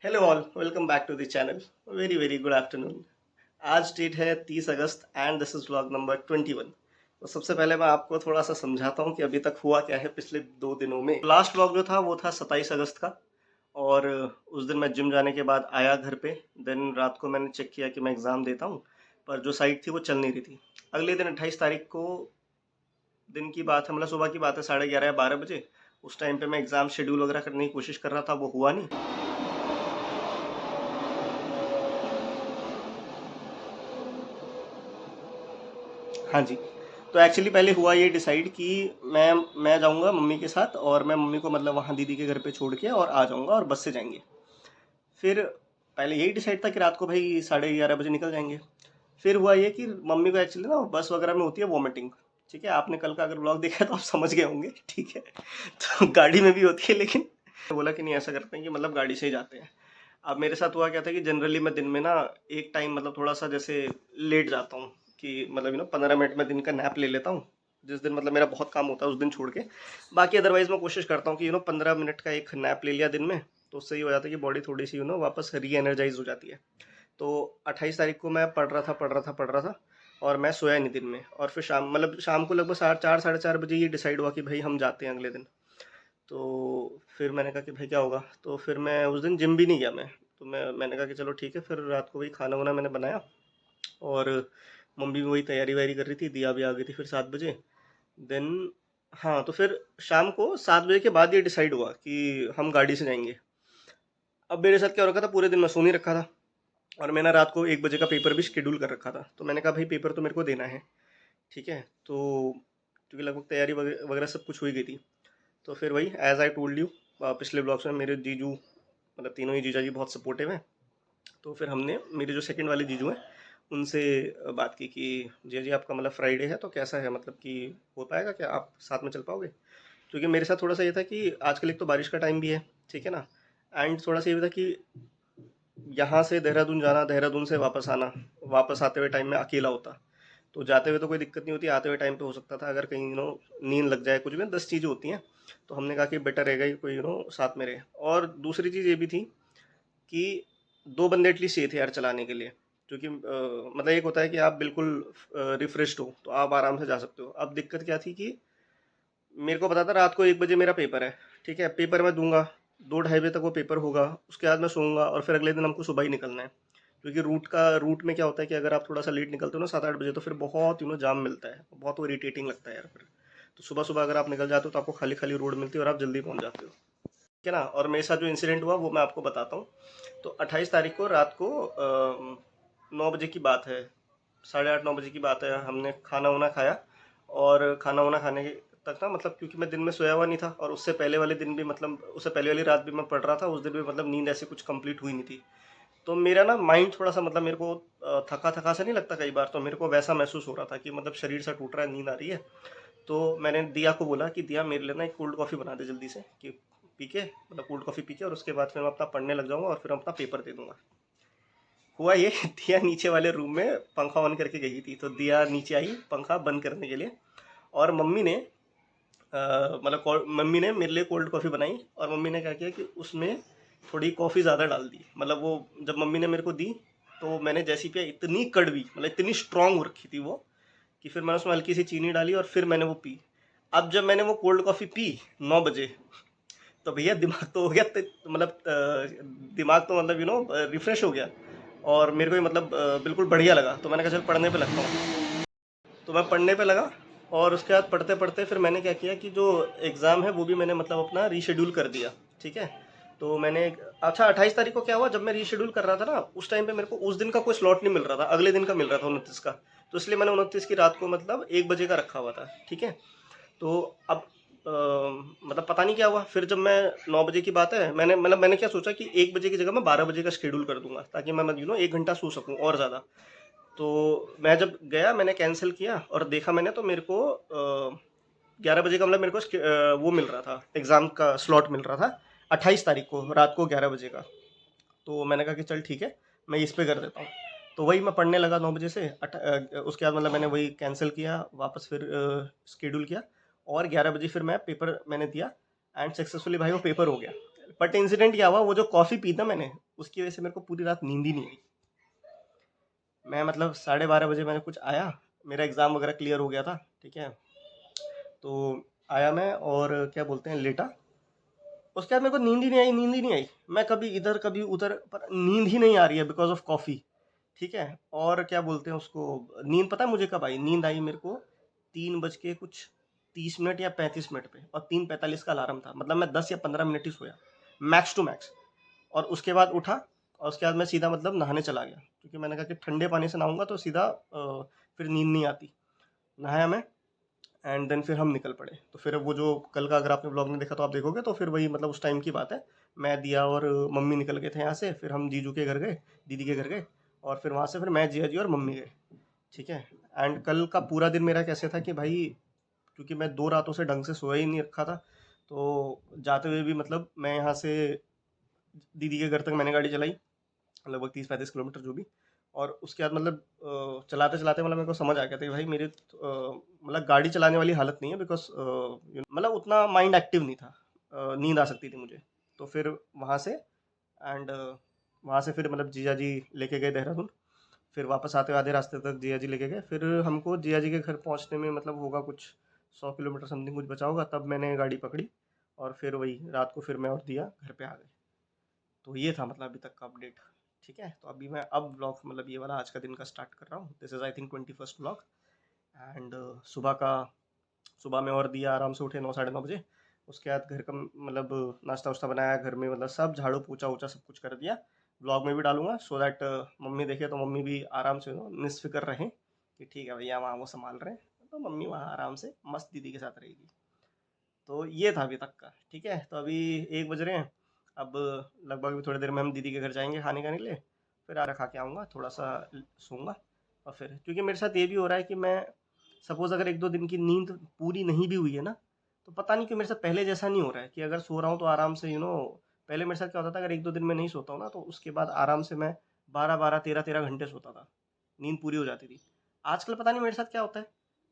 Hello all, welcome back to the channel. Very very good afternoon. आज date है 30 अगस्त and this is vlog number 21। तो सबसे पहले मैं आपको थोड़ा सा समझाता हूँ कि अभी तक हुआ क्या है पिछले 2 दिनों में। लास्ट व्लॉग जो था वो था 27 अगस्त का, और उस दिन मैं जिम जाने के बाद आया घर पे। देन रात को मैंने चेक किया कि मैं एग्ज़ाम देता हूँ, पर जो साइट थी वो चल नहीं रही थी। अगले दिन 28 तारीख को दिन की बात है, मतलब सुबह की बात है, 11:30 या 12 बजे। उस टाइम पे मैं एग्ज़ाम शेड्यूल वगैरह करने की कोशिश कर रहा था, वो हुआ नहीं। हाँ जी। तो एक्चुअली पहले हुआ ये डिसाइड कि मैं जाऊँगा मम्मी के साथ, और मैं मम्मी को मतलब वहाँ दीदी के घर पे छोड़ के और आ जाऊँगा और बस से जाएंगे। फिर पहले यही डिसाइड था कि रात को भाई 11:30 बजे निकल जाएंगे। फिर हुआ ये कि मम्मी को एक्चुअली ना बस वगैरह में होती है वॉमिटिंग। ठीक है, आपने कल का अगर ब्लॉग देखा है तो आप समझ गए होंगे। ठीक है, तो गाड़ी में भी होती है, लेकिन बोला कि नहीं, ऐसा करते हैं कि मतलब गाड़ी से ही जाते हैं। अब मेरे साथ हुआ क्या था कि जनरली मैं दिन में ना एक टाइम मतलब थोड़ा सा जैसे लेट जाता हूँ, कि मतलब 15 मिनट में दिन का नैप ले लेता हूँ। जिस दिन मतलब मेरा बहुत काम होता है उस दिन छोड़ के, बाकी अदरवाइज मैं कोशिश करता हूँ कि 15 मिनट का एक नैप ले लिया दिन में, तो उससे ये हो जाता है कि बॉडी थोड़ी सी वापस री एनर्जाइज हो जाती है। तो 28 तारीख को मैं पढ़ रहा था, और मैं सोया नहीं दिन में। और फिर शाम को लगभग 4 साढ़े 4 बजे ये डिसाइड हुआ कि भाई हम जाते हैं अगले दिन। तो फिर मैंने कहा कि भाई क्या होगा, तो फिर मैं उस दिन जिम भी नहीं गया मैं। तो मैंने कहा कि चलो ठीक है, फिर रात को वही खाना वाना मैंने बनाया, और मम्मी भी वही तैयारी वैयारी कर रही थी, दिया भी आ गई थी फिर 7 बजे। देन हाँ, तो फिर शाम को 7 बजे के बाद ये डिसाइड हुआ कि हम गाड़ी से जाएंगे। अब मेरे साथ क्या हो रखा था, पूरे दिन मैं सो नहीं रखा था, और मैंने रात को 1 बजे का पेपर भी शेड्यूल कर रखा था। तो मैंने कहा भाई पेपर तो मेरे को देना है। ठीक है, तो क्योंकि लगभग तैयारी वगैरह वगैरह सब कुछ हो ही गई थी। तो फिर वही एज आई टोल्ड यू, पिछले ब्लॉग्स में मेरे जीजू, मतलब तीनों ही जीजा जी बहुत सपोर्टिव हैं। तो फिर हमने, मेरे जो सेकंड वाले जीजू हैं, उनसे बात की कि जी जी आपका मतलब फ्राइडे है तो कैसा है, मतलब कि हो पाएगा क्या, आप साथ में चल पाओगे? क्योंकि मेरे साथ थोड़ा सा ये था कि आजकल एक तो बारिश का टाइम भी है, ठीक है ना। एंड थोड़ा सा ये भी था कि यहाँ से देहरादून जाना, देहरादून से वापस आना, वापस आते हुए टाइम में अकेला होता। तो जाते हुए तो कोई दिक्कत नहीं होती, आते हुए टाइम पे हो सकता था अगर कहीं नींद लग जाए, कुछ भी 10 चीज़ें होती हैं। तो हमने कहा कि बेटर रहेगा कि कोई साथ में रहे। और दूसरी चीज़ ये भी थी कि 2 बंदे एटलीस्ट चाहिए थे यार चलाने के लिए। क्योंकि मतलब एक होता है कि आप बिल्कुल रिफ्रेश्ड हो तो आप आराम से जा सकते हो। अब दिक्कत क्या थी कि मेरे को पता था रात को 1 बजे मेरा पेपर है। ठीक है, पेपर मैं दूंगा, 2 ढाई बजे तक वो पेपर होगा, उसके बाद मैं सोऊंगा, और फिर अगले दिन हमको सुबह ही निकलना है। क्योंकि रूट में क्या होता है कि अगर आप थोड़ा सा लेट निकलते हो ना 7 8 बजे, तो फिर बहुत जाम मिलता है, बहुत वो इरिटेटिंग लगता है यार फिर। तो सुबह सुबह अगर आप निकल जाते हो तो आपको खाली खाली रोड मिलती है और आप जल्दी पहुंच जाते हो। ठीक है ना। और मेरे साथ जो इंसिडेंट हुआ वो मैं आपको बताता हूँ। तो 28 तारीख को रात को 9 बजे की बात है, 8:30 9 बजे की बात है, हमने खाना वाना खाया। और खाना वाना खाने के तक ना, मतलब क्योंकि मैं दिन में सोया हुआ नहीं था, और उससे पहले वाले दिन भी, मतलब उससे पहले वाली रात भी मैं पढ़ रहा था, उस दिन भी मतलब नींद ऐसे कुछ कंप्लीट हुई नहीं थी। तो मेरा ना माइंड थोड़ा सा, मतलब मेरे को थका थका सा नहीं लगता कई बार, तो मेरे को वैसा महसूस हो रहा था कि मतलब शरीर सा टूट रहा है, नींद आ रही है। तो मैंने दिया को बोला कि दिया मेरे लिए ना एक कोल्ड कॉफ़ी बना दे जल्दी से, कि पी के, मतलब कोल्ड कॉफ़ी पी के, और उसके बाद फिर मैं अपना पढ़ने लग जाऊंगा और फिर अपना पेपर दे दूंगा। हुआ ये, दिया नीचे वाले रूम में पंखा ऑन करके गई थी, तो दिया नीचे आई पंखा बंद करने के लिए। और मम्मी ने मम्मी ने मेरे लिए कोल्ड कॉफ़ी बनाई, और मम्मी ने क्या किया कि उसमें थोड़ी कॉफ़ी ज़्यादा डाल दी। मतलब वो जब मम्मी ने मेरे को दी, तो मैंने जैसी पिया, इतनी कड़वी, मतलब इतनी स्ट्रांग हो रखी थी वो, कि फिर मैंने उसमें हल्की सी चीनी डाली और फिर मैंने वो पी। अब जब मैंने वो कोल्ड कॉफ़ी पी 9 बजे, तो भैया दिमाग तो हो गया, मतलब दिमाग तो मतलब रिफ्रेश हो गया, और मेरे को ये मतलब बिल्कुल बढ़िया लगा। तो मैंने कहा चल पढ़ने पे लगता हूँ। तो मैं पढ़ने पे लगा, और उसके बाद पढ़ते पढ़ते फिर मैंने क्या किया कि जो एग्ज़ाम है वो भी मैंने मतलब अपना रीशेड्यूल कर दिया। ठीक है, तो मैंने, अच्छा 28 तारीख को क्या हुआ, जब मैं रीशेड्यूल कर रहा था ना, उस टाइम पे मेरे को उस दिन का कोई स्लॉट नहीं मिल रहा था, अगले दिन का मिल रहा था 29 का। तो इसलिए मैंने 29 की रात को मतलब 1 बजे का रखा हुआ था। ठीक है, तो अब मतलब पता नहीं क्या हुआ, फिर जब मैं 9 बजे की बात है, मैंने क्या सोचा कि 1 बजे की जगह मैं 12 बजे का शेड्यूल कर दूंगा, ताकि मैं 1 घंटा सो सकूं और ज़्यादा। तो मैं जब गया, मैंने कैंसिल किया और देखा मैंने, तो मेरे को 11 बजे का, मतलब मेरे को वो मिल रहा था, एग्ज़ाम का स्लॉट मिल रहा था 28 तारीख को रात को 11 बजे का। तो मैंने कहा कि चल ठीक है, मैं इस पे कर देता हूँ। तो वही मैं पढ़ने लगा 9 बजे से, उसके बाद मतलब मैंने वही कैंसिल किया, वापस फिर शेड्यूल किया, और 11 बजे फिर मैं पेपर मैंने दिया, एंड सक्सेसफुली भाई वो पेपर हो गया। बट इंसिडेंट क्या हुआ, वो जो कॉफ़ी पी था मैंने, उसकी वजह से मेरे को पूरी रात नींद ही नहीं आई। मैं मतलब 12:30 बजे मैंने कुछ आया, मेरा एग्ज़ाम वगैरह क्लियर हो गया था, ठीक है। तो आया मैं और क्या बोलते हैं लेटा। उसके बाद मेरे को नींद ही नहीं आई, नींद ही नहीं आई। मैं कभी इधर कभी उधर, पर नींद ही नहीं आ रही है बिकॉज ऑफ कॉफ़ी, ठीक है। और क्या बोलते हैं उसको, नींद पता है मुझे कब आई? नींद आई मेरे को 3 बज के कुछ 30 मिनट या 35 मिनट पे, और 3:45 का अलार्म था। मतलब मैं 10 या 15 मिनट ही सोया, मैक्स टू मैक्स। और उसके बाद उठा, और उसके बाद मैं सीधा मतलब नहाने चला गया, क्योंकि मैंने कहा कि ठंडे पानी से नहाऊंगा तो सीधा फिर नींद नहीं आती। नहाया मैं, एंड देन फिर हम निकल पड़े। तो फिर वो जो कल का अगर आपने ब्लॉग नहीं देखा तो आप देखोगे, तो फिर वही मतलब उस टाइम की बात है। मैं, दिया और मम्मी निकल गए थे यहाँ से। फिर हम जीजू के घर गए, दीदी के घर गए, और फिर वहाँ से फिर मैं, जिया जी और मम्मी गए, ठीक है। एंड कल का पूरा दिन मेरा कैसे था कि भाई, क्योंकि मैं 2 रातों से ढंग से सोया ही नहीं रखा था, तो जाते हुए भी मतलब मैं यहाँ से दीदी के घर तक मैंने गाड़ी चलाई, लगभग 30-35 किलोमीटर जो भी। और उसके बाद मतलब चलाते चलाते मतलब मेरे को समझ आ गया था कि भाई मेरे मतलब गाड़ी चलाने वाली हालत नहीं है, बिकॉज मतलब उतना माइंड एक्टिव नहीं था, नींद आ सकती थी मुझे। तो फिर वहाँ से, एंड वहाँ से फिर मतलब जीजा जी लेके गए देहरादून। फिर वापस आते हुए आधे रास्ते तक जिया जी लेके गए। फिर हमको जिया जी के घर पहुँचने में मतलब होगा कुछ 100 किलोमीटर समथिंग कुछ बचा होगा, तब मैंने गाड़ी पकड़ी। और फिर वही रात को फिर मैं और दिया घर पे आ गए। तो ये था मतलब अभी तक का अपडेट, ठीक है। तो अभी मैं अब ब्लॉग मतलब ये वाला आज का दिन का स्टार्ट कर रहा हूँ। This is I think 21st blog. And सुबह में और दिया आराम से उठे 9-9:30 बजे। उसके बाद घर का मतलब नाश्ता वाश्ता बनाया घर में, मतलब सब झाड़ू पोछा वूछा सब कुछ कर दिया। ब्लॉग में भी डालूंगा सो दैट मम्मी देखे तो मम्मी भी आराम से निस्फिक्र रहें कि ठीक है भैया वहाँ वो संभाल रहे हैं, तो मम्मी वहाँ आराम से मस्त दीदी के साथ रहेगी। तो ये था अभी तक का, ठीक है। तो अभी 1 बज रहे हैं। अब लगभग अभी थोड़ी देर में हम दीदी के घर जाएंगे खाने खाने के लिए। फिर आरा खा के आऊँगा, थोड़ा सा सोऊंगा। और फिर क्योंकि मेरे साथ ये भी हो रहा है कि मैं सपोज़ अगर 1-2 दिन की नींद पूरी नहीं भी हुई है ना, तो पता नहीं क्यों मेरे साथ पहले जैसा नहीं हो रहा है कि अगर सो रहा हूँ तो आराम से पहले मेरे साथ क्या होता था, अगर 1-2 दिन में नहीं सोता हूँ ना, तो उसके बाद आराम से मैं 12-12, 13-13 घंटे सोता था, नींद पूरी हो जाती थी। आजकल पता नहीं मेरे साथ क्या होता है।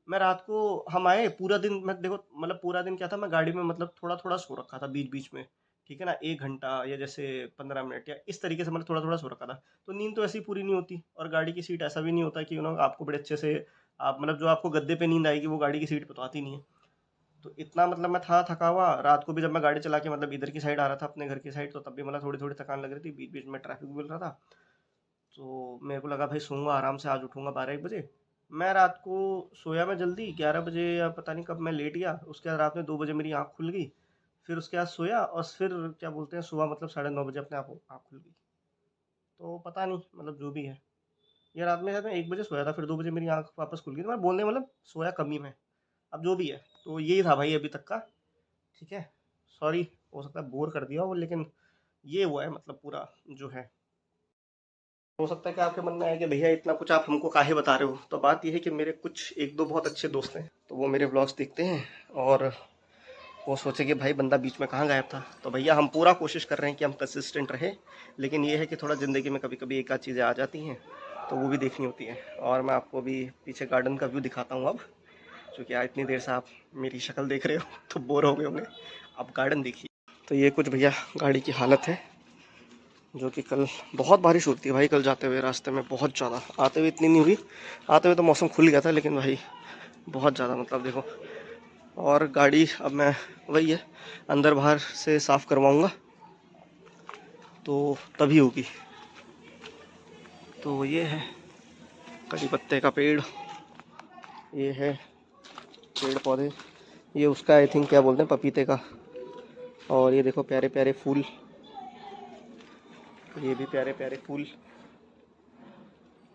मैं रात को, हम आए पूरा दिन, मैं देखो मतलब पूरा दिन क्या था, मैं गाड़ी में मतलब थोड़ा थोड़ा सो रखा था बीच बीच में, ठीक है ना, 1 घंटा या जैसे 15 मिनट या इस तरीके से मतलब थोड़ा थोड़ा सो रखा था। तो नींद तो ऐसी पूरी नहीं होती, और गाड़ी की सीट ऐसा भी नहीं होता कि आपको बड़े अच्छे से, आप मतलब जो आपको गद्दे पे नींद आएगी वो गाड़ी की सीट पे तो आती नहीं है। तो इतना मतलब मैं था थका हुआ रात को भी, जब मैं गाड़ी चला के मतलब इधर की साइड आ रहा था अपने घर की साइड, तो तब भी मतलब थोड़ी थोड़ी थकान लग रही थी, बीच बीच में ट्रैफिक भी मिल रहा था। तो मेरे को लगा भाई सोऊंगा आराम से, आज उठूंगा 12-1 बजे। मैं रात को सोया मैं जल्दी 11 बजे, या पता नहीं कब मैं लेट गया। उसके बाद रात में 2 बजे मेरी आँख खुल गई। फिर उसके बाद सोया, और फिर क्या बोलते हैं सुबह मतलब 9:30 बजे अपने आप आँख खुल गई। तो पता नहीं मतलब जो भी है, ये रात में शायद मैं 1 बजे सोया था, फिर 2 बजे मेरी आँख वापस खुल गई। तो मैं बोलने मतलब सोया कम ही मैं, अब जो भी है। तो यही था भाई अभी तक का, ठीक है। सॉरी, हो सकता है बोर कर दिया हो, लेकिन ये हुआ है मतलब पूरा जो है। हो सकता है कि आपके मन में आए कि भैया इतना कुछ आप हमको काहे बता रहे हो। तो बात यह है कि मेरे कुछ 1-2 बहुत अच्छे दोस्त हैं, तो वो मेरे व्लॉग्स देखते हैं, और वो सोचे कि भाई बंदा बीच में कहाँ गायब था। तो भैया हम पूरा कोशिश कर रहे हैं कि हम कंसिस्टेंट रहे, लेकिन ये है कि थोड़ा ज़िंदगी में कभी कभी एक आध चीज़ें आ जाती हैं, तो वो भी देखनी होती है। और मैं आपको अभी पीछे गार्डन का व्यू दिखाता हूँ अब, क्योंकि आज इतनी देर से आप मेरी शक्ल देख रहे हो तो बोर हो गए होंगे। अब गार्डन देखिए। तो ये कुछ भैया गाड़ी की हालत है, जो कि कल बहुत बारिश होती है भाई। कल जाते हुए रास्ते में बहुत ज़्यादा, आते हुए इतनी नहीं हुई, आते हुए तो मौसम खुल गया था, लेकिन भाई बहुत ज़्यादा मतलब देखो। और गाड़ी अब मैं वही है, अंदर बाहर से साफ़ करवाऊँगा तो तभी होगी। तो ये है कड़ी पत्ते का पेड़, ये है पेड़ पौधे, ये उसका आई थिंक क्या बोलते हैं, पपीते का। और ये देखो प्यारे प्यारे फूल, ये भी प्यारे प्यारे फूल।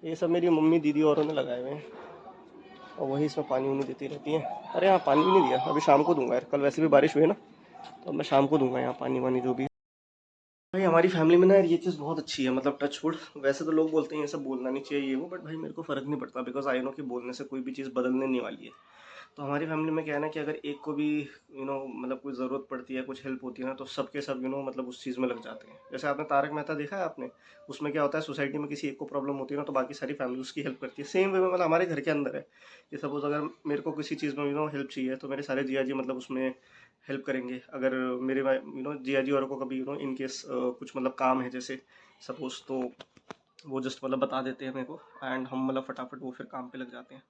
ये सब मेरी मम्मी दीदी औरों ने लगाए हुए हैं, और वही इसमें पानी वानी देती रहती हैं। अरे हाँ, पानी भी नहीं दिया, अभी शाम को दूंगा यार, कल वैसे भी बारिश हुई है ना, तो अब मैं शाम को दूंगा यहाँ पानी वानी जो भी है। भाई हमारी फैमिली में ना यार ये चीज़ बहुत अच्छी है, मतलब टच वुड। वैसे तो लोग बोलते हैं ये सब बोलना नहीं चाहिए ये वो, बट भाई मेरे को फ़र्क नहीं पड़ता, बिकॉज आई नो कि बोलने से कोई भी चीज़ बदलने नहीं वाली है। तो हमारी फैमिली में क्या है ना कि अगर एक को भी मतलब कोई ज़रूरत पड़ती है, कुछ हेल्प होती है ना, तो सबके सब मतलब उस चीज़ में लग जाते हैं। जैसे आपने तारक मेहता देखा है आपने, उसमें क्या होता है, सोसाइटी में किसी एक को प्रॉब्लम होती है ना, तो बाकी सारी फैमिली उसकी हेल्प करती है। सेम वे में मतलब हमारे घर के अंदर है कि सपोज़ अगर मेरे को किसी चीज़ में हेल्प चाहिए, तो मेरे सारे जिया जी मतलब उसमें हेल्प करेंगे। अगर मेरे जिया जी और को कभी इन केस कुछ मतलब काम है जैसे सपोज़, तो वो जस्ट मतलब बता देते हैं मेरे को, एंड हम मतलब फटाफट वो फिर काम पे लग जाते हैं।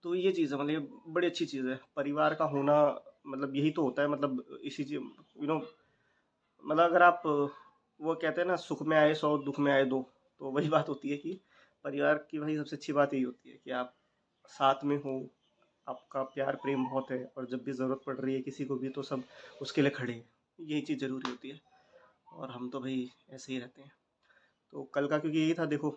तो ये चीज़ है, मतलब ये बड़ी अच्छी चीज़ है परिवार का होना। मतलब यही तो होता है, मतलब इसी चीज मतलब अगर आप वो कहते हैं ना, सुख में आए 100, दुख में आए 2, तो वही बात होती है कि परिवार की भाई सबसे अच्छी बात यही होती है कि आप साथ में हो, आपका प्यार प्रेम बहुत है, और जब भी ज़रूरत पड़ रही है किसी को भी, तो सब उसके लिए खड़े हैं। यही चीज़ ज़रूरी होती है, और हम तो भाई ऐसे ही रहते हैं। तो कल का क्योंकि यही था, देखो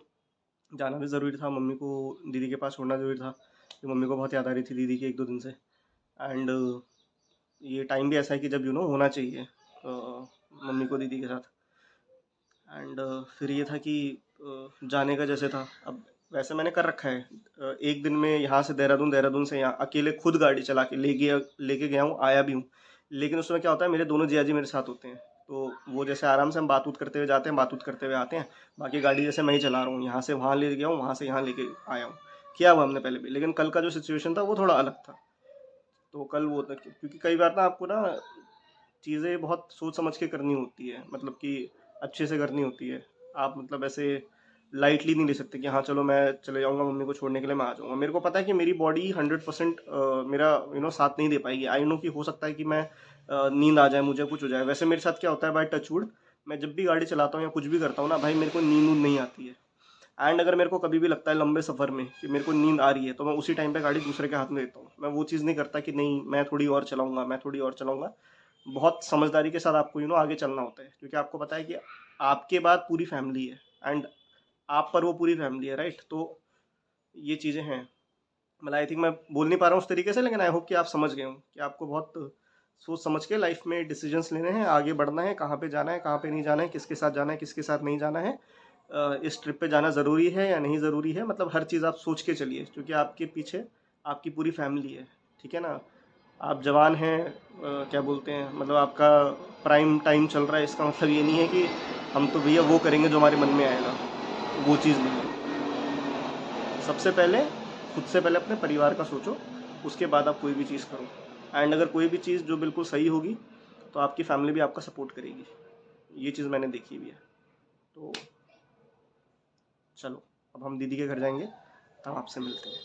जाना भी ज़रूरी था, मम्मी को दीदी के पास छोड़ना ज़रूरी था, कि मम्मी को बहुत याद आ रही थी दीदी की 1-2 दिन से। एंड ये टाइम भी ऐसा है कि जब होना चाहिए मम्मी को दीदी के साथ। एंड फिर ये था कि जाने का जैसे था, अब वैसे मैंने कर रखा है, एक दिन में यहाँ से देहरादून, देहरादून से यहाँ अकेले खुद गाड़ी चला के लेके गया हूँ, आया भी हूँ। लेकिन उसमें क्या होता है, मेरे दोनों जिया जी मेरे साथ होते हैं, तो वो जैसे आराम से हम बात उत करते हुए जाते हैं, बात उत करते हुए आते हैं। बाकी गाड़ी जैसे मैं ही चला रहा हूँ, यहाँ से वहाँ ले गया हूँ, वहाँ से यहाँ लेके आया हूँ, किया हुआ हमने पहले भी। लेकिन कल का जो सिचुएशन था वो थोड़ा अलग था। तो कल वो था क्योंकि कई बार ना आपको ना चीज़ें बहुत सोच समझ के करनी होती है, मतलब कि अच्छे से करनी होती है। आप मतलब ऐसे लाइटली नहीं ले सकते कि हाँ चलो मैं चले जाऊँगा मम्मी को छोड़ने के लिए, मैं आ जाऊँगा। मेरे को पता है कि मेरी बॉडी 100% मेरा साथ नहीं दे पाएगी। आई नो कि हो सकता है कि मैं नींद आ जाए, मुझे कुछ हो जाए। वैसे मेरे साथ क्या होता है, बाय टचवुड, मैं जब भी गाड़ी चलाता हूँ या कुछ भी करता हूँ ना भाई, मेरे को नींद वूंद नहीं आती है। एंड अगर मेरे को कभी भी लगता है लंबे सफ़र में कि मेरे को नींद आ रही है, तो मैं उसी टाइम पे गाड़ी दूसरे के हाथ में देता हूँ। मैं वो चीज़ नहीं करता कि नहीं मैं थोड़ी और चलाऊँगा, मैं थोड़ी और चलाऊँगा। बहुत समझदारी के साथ आपको आगे चलना होता है, क्योंकि आपको पता है कि आपके बाद पूरी फैमिली है, एंड आप पर वो पूरी फैमिली है, राइट। तो ये चीज़ें हैं। मतलब आई थिंक मैं बोल नहीं पा रहा हूँ उस तरीके से, लेकिन आई होप कि आप समझ गए हो कि आपको बहुत सोच समझ के लाइफ में डिसीजंस लेने हैं, आगे बढ़ना है, कहाँ पे जाना है, कहाँ पे नहीं जाना है, किसके साथ जाना है, किसके साथ नहीं जाना है, इस ट्रिप पे जाना ज़रूरी है या नहीं ज़रूरी है। मतलब हर चीज़ आप सोच के चलिए, क्योंकि आपके पीछे आपकी पूरी फैमिली है, ठीक है ना। आप जवान हैं, क्या बोलते हैं, मतलब आपका प्राइम टाइम चल रहा है, इसका मतलब ये नहीं है कि हम तो भैया वो करेंगे जो हमारे मन में आएगा, वो चीज़ नहीं है। सबसे पहले खुद से पहले अपने परिवार का सोचो, उसके बाद आप कोई भी चीज़ करो। एंड अगर कोई भी चीज़ जो बिल्कुल सही होगी, तो आपकी फैमिली भी आपका सपोर्ट करेगी। ये चीज़ मैंने देखी हुई है। तो चलो, अब हम दीदी के घर जाएंगे, तब आपसे मिलते हैं।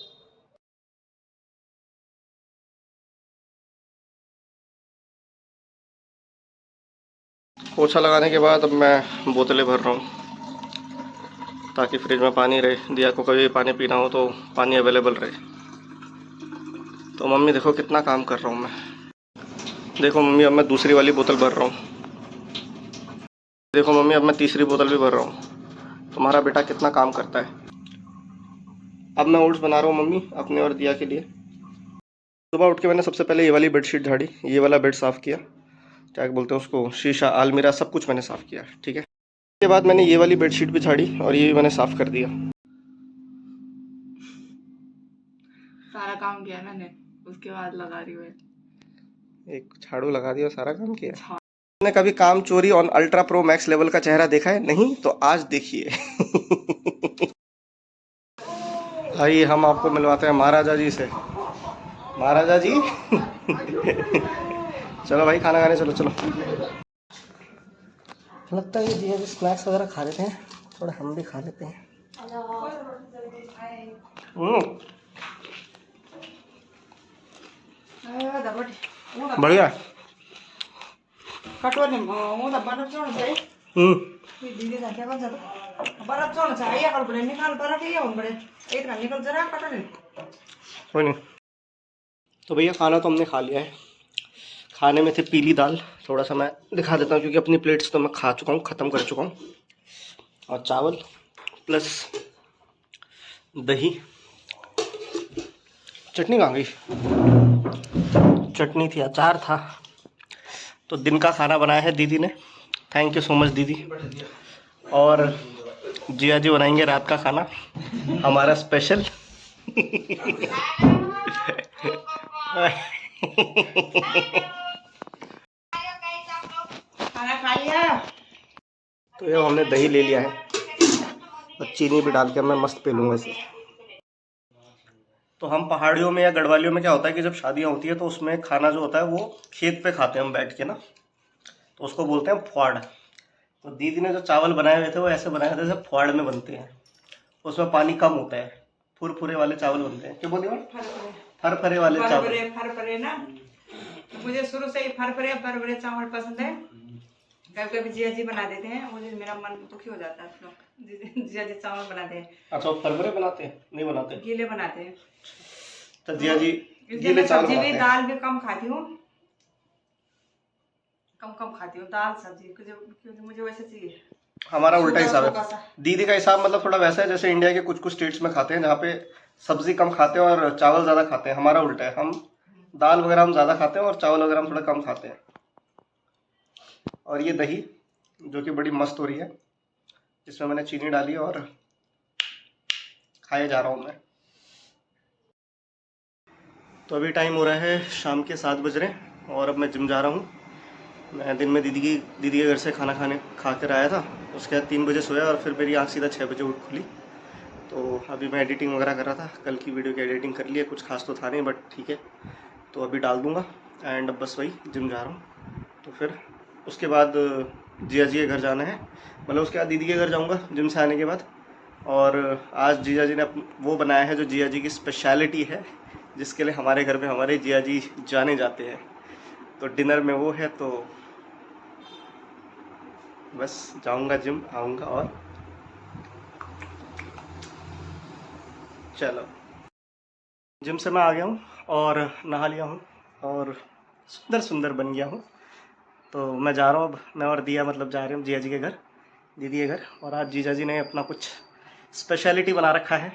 पोछा लगाने के बाद अब मैं बोतलें भर रहा हूँ, ताकि फ्रिज में पानी रहे, दिया को कभी पानी पीना हो तो पानी अवेलेबल रहे। तो मम्मी देखो कितना काम कर रहा हूँ मैं। देखो मम्मी, अब मैं दूसरी वाली बोतल भर रहा हूँ। देखो मम्मी, अब मैं तीसरी बोतल भी भर रहा हूँ। तुम्हारा बेटा कितना काम करता है। अब मैं ओट्स बना रहा हूँ मम्मी, अपने और दिया के लिए। सुबह उठ के मैंने सबसे पहले ये वाली बेडशीट झाड़ी, ये वाला बेड साफ़ किया, क्या बोलते हैं उसको, शीशा, अलमीरा, सब कुछ मैंने साफ़ किया, ठीक है। उसके बाद मैंने ये वाली बेडशीट भी झाड़ी, और ये भी मैंने साफ़ कर दिया। सारा काम किया मैंने, उसके बाद लगा रही हूँ। एक झाड़ू लगा दिया, सारा काम किया। आपने कभी काम चोरी on ultra pro max level का चेहरा देखा है? नहीं तो आज देखिए। भाई हम आपको मिलवाते हैं महाराजा जी से। महाराजा जी। चलो भाई, खाना खाने चलो चलो। लगता है ये स्नैक्स वगैरह खा लेते हैं, थोड़ा हम भी खा लेते हैं। बढ़िया। कटोरी उँदा बर्फ चढ्नु चाहिँ दिदी जान्छ भन्छ त बर्फ चढ्नु छ है यहाँ कल निकाल बर्फ ये हुन बड़े एक घंटे निकल जरा कटोरी कोई नहीं। तो भैया खाना तो हमने खा लिया है। खाने में थे पीली दाल, थोड़ा सा मैं दिखा देता हूँ क्योंकि अपनी प्लेट्स तो मैं खा चुका हूँ, ख़त्म कर चुका हूँ। और चावल प्लस दही, चटनी कहाँ गई, चटनी थी, अचार था। तो दिन का खाना बनाया है दीदी ने, थैंक यू सो मच दीदी। और जिया जी बनाएंगे रात का खाना, हमारा स्पेशल। खाना खा लिया। तो ये हमने दही ले लिया है और चीनी भी डाल के मैं मस्त पी लूँगा इसे। तो हम पहाड़ियों में या गढ़वालियों में क्या होता है कि जब शादियाँ होती है तो उसमें खाना जो होता है वो खेत पे खाते हैं हम बैठ के ना, तो उसको बोलते हैं फुआड़। तो दीदी ने जो चावल बनाए हुए थे वो ऐसे बनाए थे जैसे फुआड़ में बनते हैं, उसमें पानी कम होता है, फुरफुरे वाले चावल बनते हैं। क्यों बोलिए फरफरे वाले चावल। फरफरे ना, मुझे शुरू से ही फरफरे चावल पसंद है। कभी कभी जिया जी बना देते हैं, मुझे मेरा मन दुखी हो जाता है तो जिया जी चावल बनाते हैं। अच्छा फरफरे बनाते हैं? नहीं बनाते, गीले बनाते हैं। तो जिया जी गीले चावल बनाते हैं। दाल भी कम खाती हूँ, कम खाती हूँ दाल सब्जी, क्योंकि मुझे वैसे चाहिए। हमारा उल्टा हिसाब है, दीदी का हिसाब मतलब थोड़ा वैसा है जैसे इंडिया के कुछ कुछ स्टेट्स में खाते हैं जहाँ पे सब्जी कम खाते हैं और चावल ज़्यादा खाते हैं। हमारा उल्टा है, हम दाल वगैरह हम ज़्यादा खाते हैं और चावल वगैरह हम थोड़ा कम खाते हैं। और ये दही जो कि बड़ी मस्त हो रही है, जिसमें मैंने चीनी डाली और खाए जा रहा हूँ मैं। तो अभी टाइम हो रहा है शाम के 7 बज रहे हैं और अब मैं जिम जा रहा हूँ। मैं दिन में दीदी के घर से खाना खा कर आया था, उसके बाद 3 बजे सोया और फिर मेरी आँख सीधा 6 बजे उठ खुली। तो अभी मैं एडिटिंग वगैरह कर रहा था, कल की वीडियो की एडिटिंग कर ली है, कुछ खास तो था नहीं बट ठीक है। तो अभी डाल दूँगा एंड अब बस वही जिम जा रहा हूँ। तो फिर उसके बाद जिया जी के घर जाना है, मतलब उसके बाद दीदी के घर जाऊँगा जिम से आने के बाद। और आज जीजा जी ने वो बनाया है जो जिया जी की स्पेशलिटी है, जिसके लिए हमारे घर में हमारे जिया जी जाने जाते हैं। तो डिनर में वो है, तो बस जाऊंगा जिम, आऊँगा और चलो। जिम से मैं आ गया हूँ और नहा लिया हूँ और सुंदर सुंदर बन गया हूँ। तो मैं जा रहा हूँ अब, मैं और दिया मतलब जा रहे हूँ जिया जी के घर, दीदी के घर। और आज जीजा जी ने अपना कुछ स्पेशलिटी बना रखा है,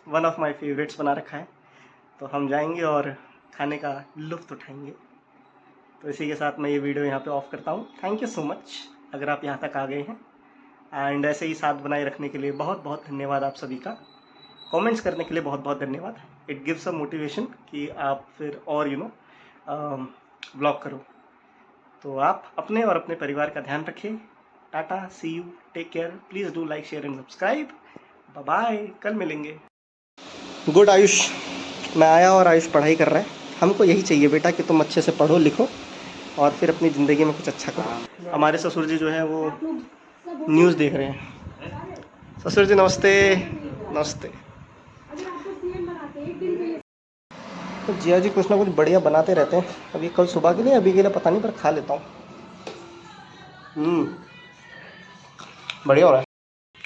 वन ऑफ माय फेवरेट्स बना रखा है, तो हम जाएंगे और खाने का लुत्फ़ उठाएंगे। तो इसी के साथ मैं ये वीडियो यहाँ पे ऑफ करता हूँ। थैंक यू सो मच अगर आप यहाँ तक आ गए हैं, एंड ऐसे ही साथ बनाए रखने के लिए बहुत बहुत धन्यवाद आप सभी का। कमेंट्स करने के लिए बहुत बहुत धन्यवाद। इट गिव्स अ मोटिवेशन कि आप फिर और ब्लॉग करो। तो आप अपने और अपने परिवार का ध्यान रखें। Tata, see you, take care, please do like share and subscribe. Bye bye, कल मिलेंगे। गुड आयुष, मैं आया और आयुष पढ़ाई कर रहा है। हमको यही चाहिए बेटा कि तुम अच्छे से पढ़ो लिखो और फिर अपनी ज़िंदगी में कुछ अच्छा करो। हमारे ससुर जी जो है वो न्यूज़ देख रहे हैं। ससुर जी नमस्ते। नमस्ते। तो जिया जी कुछ ना कुछ बढ़िया बनाते रहते हैं। अभी कल सुबह के लिए, अभी के लिए पता नहीं, पर खा लेता हूँ। बढ़िया हो रहा है।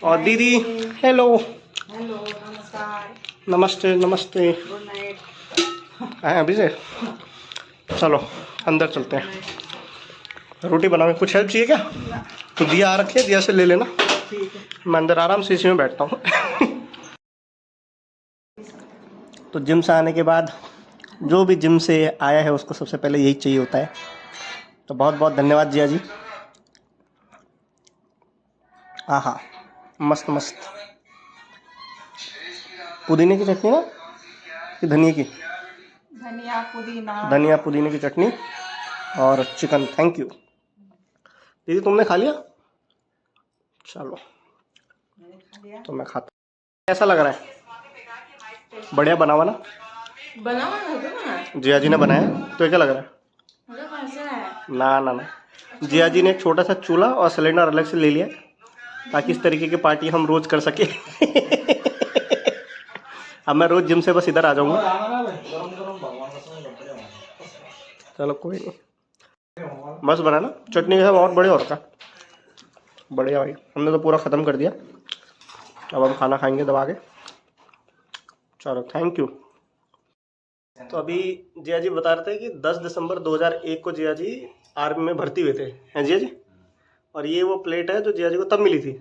और दीदी हेलो। हेलो, नमस्कार, नमस्ते नमस्ते। Good night. आए अभी से, चलो अंदर चलते हैं। रोटी बनाओ, कुछ हेल्प चाहिए क्या? तो दिया आ रखे, दिया से ले लेना। ठीक है, मैं अंदर आराम से इसी में बैठता हूँ। तो जिम से आने के बाद जो भी जिम से आया है उसको सबसे पहले यही चाहिए होता है। तो बहुत बहुत धन्यवाद जिया जी। आहा, मस्त मस्त। पुदीने की चटनी ना कि धनिया की? धनिया पुदीना। धनिया पुदीने की चटनी और चिकन। थैंक यू दीदी, तुमने खा लिया? चलो मैंने खा लिया। तो मैं खाता हूँ। कैसा लग रहा है? बढ़िया बना हुआ ना? बना हुआ है ना? जिया जी ने बनाया, तो ये क्या लग रहा है? मुझे कैसा है? ना ना ना, जिया जी ने एक छोटा सा चूल्हा और सिलेंडर अलग से ले लिया ताकि इस तरीके की पार्टी हम रोज कर सके। अब मैं रोज जिम से बस इधर आ जाऊंगा। चलो कोई नहीं, बस बना ना, चटनी के साथ और बढ़िया होता। बढ़िया भाई, हमने तो पूरा ख़त्म कर दिया। अब हम खाना खाएंगे दबा के। चलो थैंक यू। तो अभी जिया जी बता रहे थे कि 10 दिसंबर 2001 को जिया जी आर्मी में भर्ती हुए थे, हैं जिया जी? और ये वो प्लेट है जो जिया जी को तब मिली थी।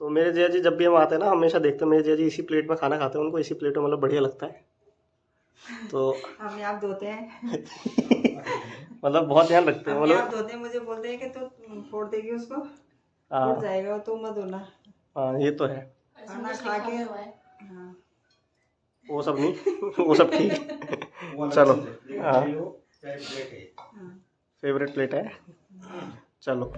तो मेरे जिया जी जब भी हम आते हैं ना, हमेशा देखते हैं मेरे जिया जी इसी प्लेट में खाना खाते हैं, उनको इसी प्लेट में मतलब बढ़िया लगता है। तो हम आप धोते हैं। मतलब बहुत ध्यान रखते हैं, आप मतलब धोते हैं, मुझे बोलते हैं कि तू फोड़ देगी उसको, हाँ टूट जाएगा, तू मत धोना। हाँ, ये तो है। खाना खा के हाँ वो सब नहीं, वो सब ठीक है। चलो हाँ हाँ। फेवरेट प्लेट है, चलो